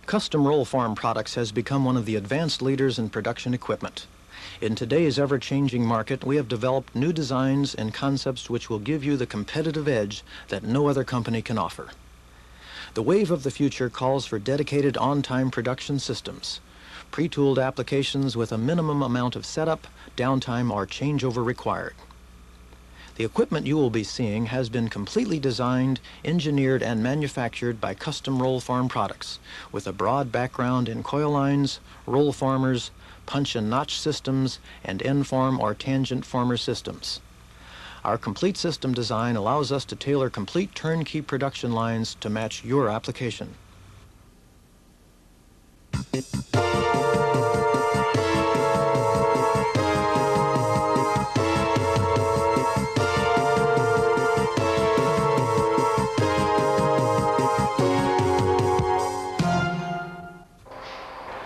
Custom Rollform Products has become one of the advanced leaders in production equipment. In today's ever-changing market, we have developed new designs and concepts which will give you the competitive edge that no other company can offer. The wave of the future calls for dedicated on-time production systems, pre-tooled applications with a minimum amount of setup, downtime, or changeover required. The equipment you will be seeing has been completely designed, engineered, and manufactured by Custom Rollform Products, with a broad background in coil lines, roll formers, punch and notch systems, and end-form or tangent former systems. Our complete system design allows us to tailor complete turnkey production lines to match your application.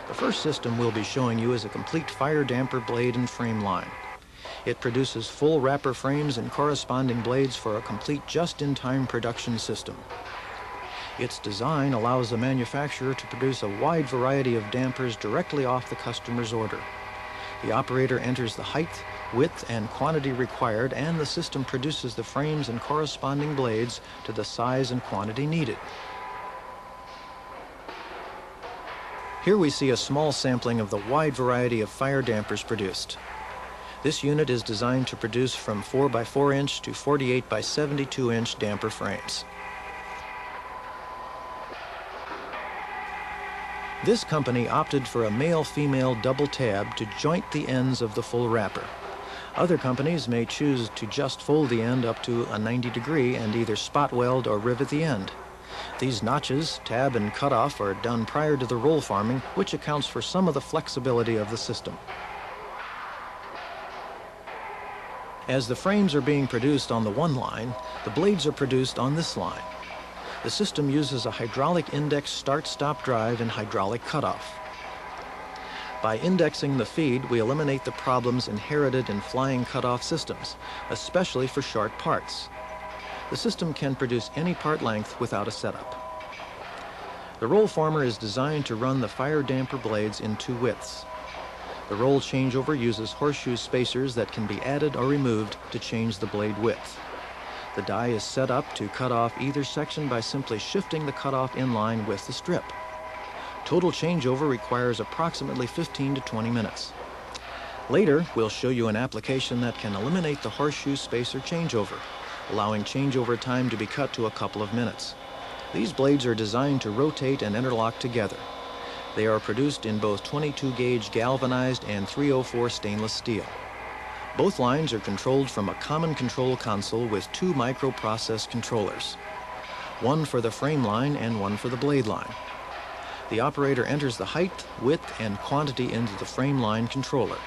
The first system we'll be showing you is a complete fire damper blade and frame line. It produces full wrapper frames and corresponding blades for a complete just-in-time production system. Its design allows the manufacturer to produce a wide variety of dampers directly off the customer's order. The operator enters the height, width, and quantity required, and the system produces the frames and corresponding blades to the size and quantity needed. Here we see a small sampling of the wide variety of fire dampers produced. This unit is designed to produce from 4x4 inch to 48 by 72 inch damper frames. This company opted for a male-female double tab to joint the ends of the full wrapper. Other companies may choose to just fold the end up to a 90-degree and either spot weld or rivet the end. These notches, tab, and cutoff are done prior to the roll forming, which accounts for some of the flexibility of the system. As the frames are being produced on the one line, the blades are produced on this line. The system uses a hydraulic index start-stop drive and hydraulic cutoff. By indexing the feed, we eliminate the problems inherited in flying cutoff systems, especially for short parts. The system can produce any part length without a setup. The roll former is designed to run the fire damper blades in two widths. The roll changeover uses horseshoe spacers that can be added or removed to change the blade width. The die is set up to cut off either section by simply shifting the cutoff in line with the strip. Total changeover requires approximately 15 to 20 minutes. Later, we'll show you an application that can eliminate the horseshoe spacer changeover, allowing changeover time to be cut to a couple of minutes. These blades are designed to rotate and interlock together. They are produced in both 22-gauge galvanized and 304 stainless steel. Both lines are controlled from a common control console with two microprocess controllers, one for the frame line and one for the blade line. The operator enters the height, width, and quantity into the frame line controller.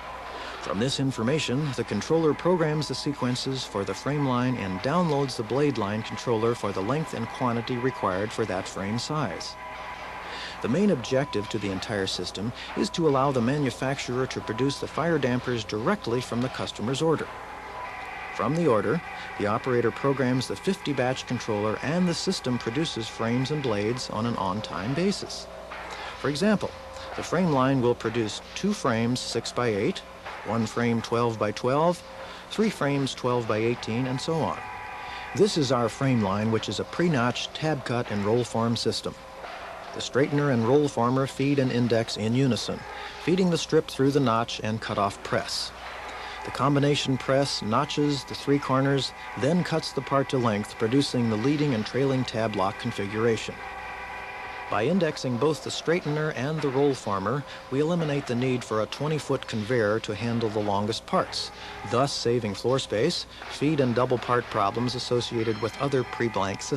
From this information, the controller programs the sequences for the frame line and downloads the blade line controller for the length and quantity required for that frame size. The main objective to the entire system is to allow the manufacturer to produce the fire dampers directly from the customer's order. From the order, the operator programs the 50 batch controller and the system produces frames and blades on an on-time basis. For example, the frame line will produce 2 frames 6 by 8, 1 frame 12 by 12, 3 frames 12 by 18, and so on. This is our frame line, which is a pre-notched tab cut and roll form system. The straightener and roll former feed and index in unison, feeding the strip through the notch and cutoff press. The combination press notches the 3 corners, then cuts the part to length, producing the leading and trailing tab lock configuration. By indexing both the straightener and the roll former, we eliminate the need for a 20-foot conveyor to handle the longest parts, thus saving floor space, feed and double part problems associated with other pre-blank systems.